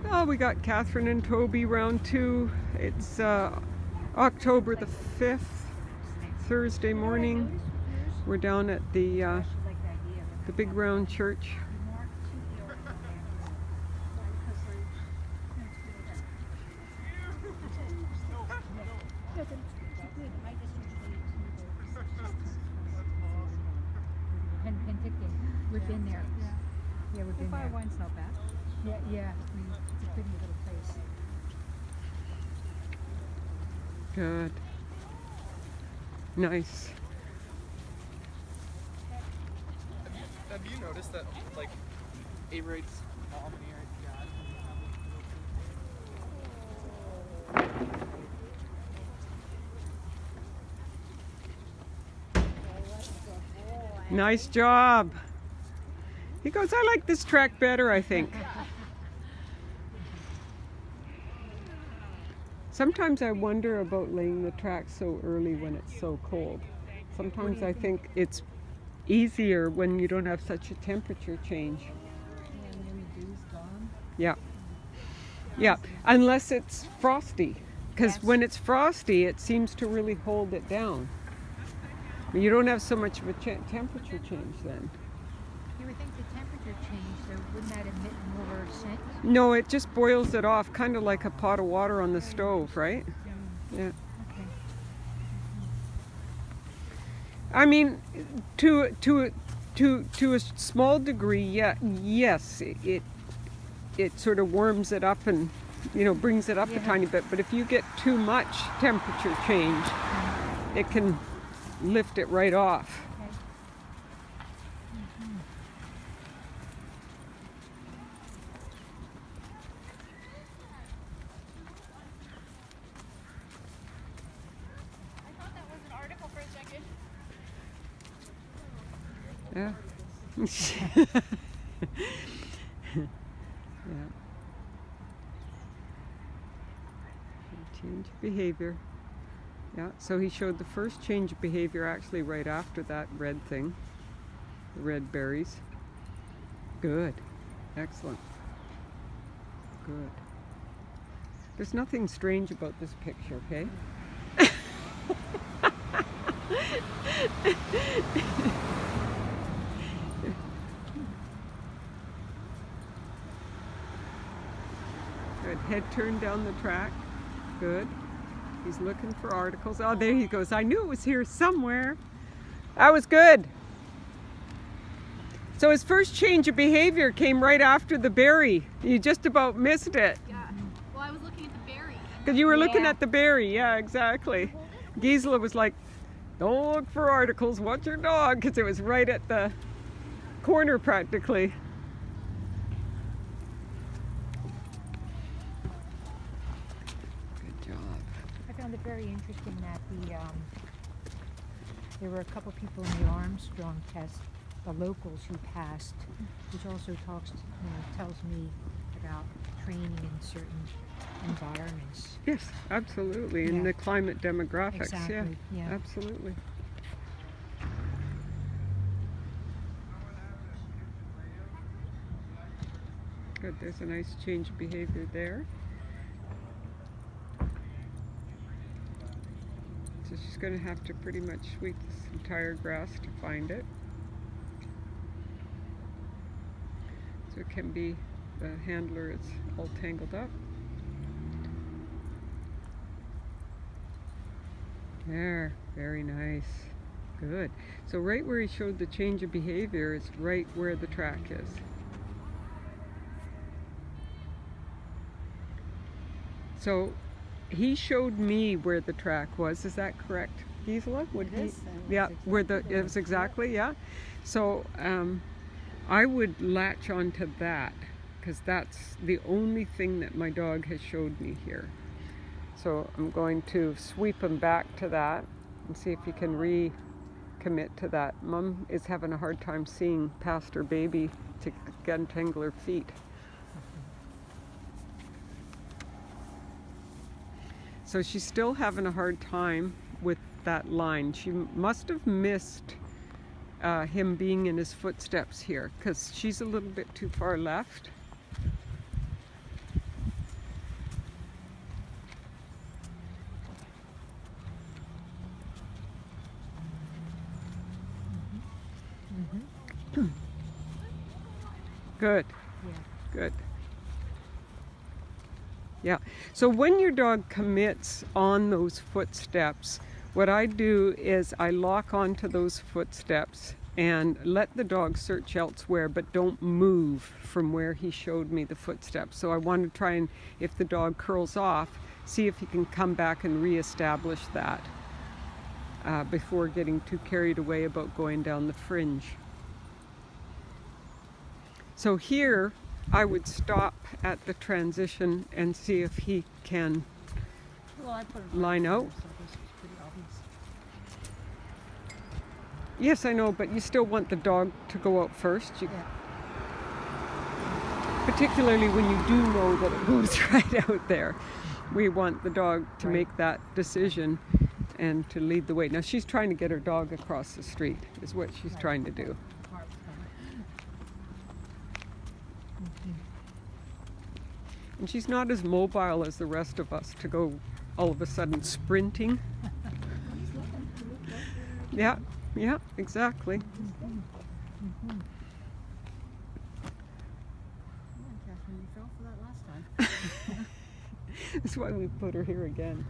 Oh, we got Kathryn and Toby round 2. It's October the 5th, Thursday morning. We're down at the big round church. We've been there. Yeah, we've been there. Wine's not bad. Yeah. It's a pretty little place. Good. Nice. Have you noticed that, like, A-rates all near Nice job. He goes, I like this track better, I think. Sometimes I wonder about laying the track so early when it's so cold. Sometimes I think it's easier when you don't have such a temperature change. Yeah. Yeah, unless it's frosty. Because when it's frosty, it seems to really hold it down. You don't have so much of a temperature change then. You would think the temperature change, so wouldn't that emit more scent? No, it just boils it off, kind of like a pot of water on the stove, right? Yeah. Okay. I mean, to a small degree, yes, it sort of warms it up and brings it up a tiny bit. But if you get too much temperature change, it can lift it right off. Okay. I thought that was an article for a second. Yeah. Yeah. Change of behavior. Yeah, so he showed the first change of behavior actually right after that red thing, the red berries. Good. Excellent. Good. There's nothing strange about this picture, okay? Good. Head turned down the track. Good. He's looking for articles. Oh, there he goes. I knew it was here somewhere. That was good. So his first change of behavior came right after the berry. You just about missed it. Yeah. Well, I was looking at the berry. Because you were looking at the berry. Yeah, exactly. Gisela was like, don't look for articles, watch your dog, because it was right at the corner practically. Good job. I found it very interesting that there were a couple people in the Armstrong test, the locals who passed, which also tells me about training in certain environments. Yes, absolutely. In the climate demographics. Exactly. Yeah. Absolutely. Good, there's a nice change of behavior there. So she's going to have to pretty much sweep this entire grass to find it. So it can be, the handler is all tangled up. There, very nice. Good. So right where he showed the change of behavior is right where the track is. So he showed me where the track was. Is that correct, Gisela? Yeah, where it was exactly, yeah. So I would latch onto that because that's the only thing that my dog has showed me here. So I'm going to sweep him back to that and see if he can recommit to that. Mom is having a hard time seeing past her baby to untangle her feet. So she's still having a hard time with that line. She must have missed him being in his footsteps here because she's a little bit too far left. Good. Yeah. Good. Yeah. So when your dog commits on those footsteps, what I do is I lock onto those footsteps and let the dog search elsewhere, but don't move from where he showed me the footsteps. So I want to try and, if the dog curls off, see if he can come back and reestablish that before getting too carried away about going down the fringe. So here, I would stop at the transition and see if he can line out. So this is pretty obvious. Yes, I know, but you still want the dog to go out first. Yeah. Particularly when you do know that it goes right out there. We want the dog to Right. make that decision and to lead the way. Now she's trying to get her dog across the street, is what she's Right. trying to do. And she's not as mobile as the rest of us to go all of a sudden sprinting. Yeah, yeah, exactly. Kathryn, you fell for that last time. That's why we put her here again.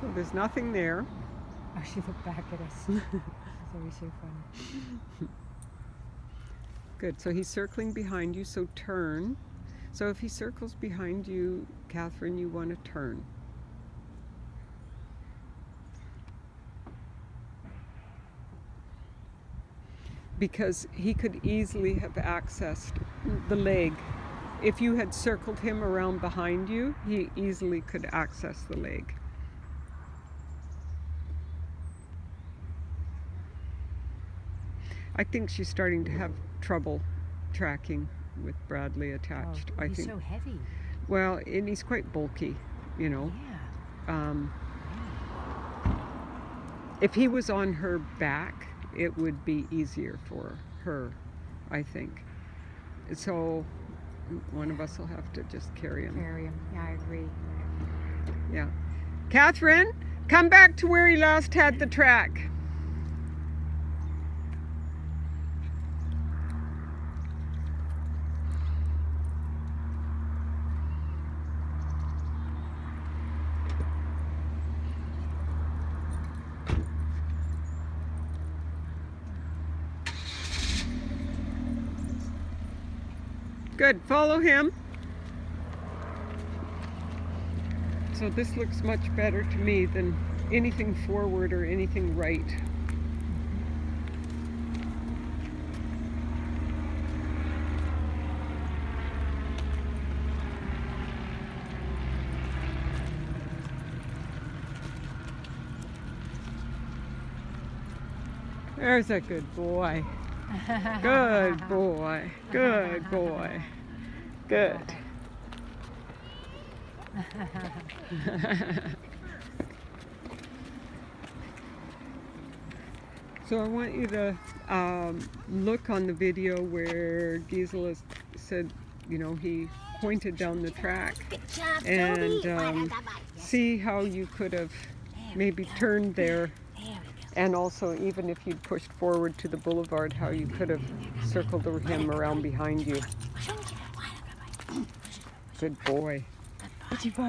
Well, there's nothing there. Oh, she looked back at us. It's always so funny. Good, so he's circling behind you, so turn. So if he circles behind you, Kathryn, you want to turn. Because he could easily have accessed the leg. If you had circled him around behind you, he easily could access the leg. I think she's starting to have trouble tracking with Bradley attached. Oh, I he's think. so heavy. Well, and he's quite bulky, you know. Yeah. If he was on her back, it would be easier for her, I think. So one of us will have to just carry him. Carry him. Yeah, I agree. Yeah. Kathryn, come back to where he last had the track. Good, follow him. So this looks much better to me than anything forward or anything right. There's a good boy. Good boy. Good boy. Good. So I want you to look on the video where Gisela said, you know, he pointed down the track, and see how you could have maybe turned there. And also, even if you'd pushed forward to the boulevard, how you could have circled him around behind you. Good boy.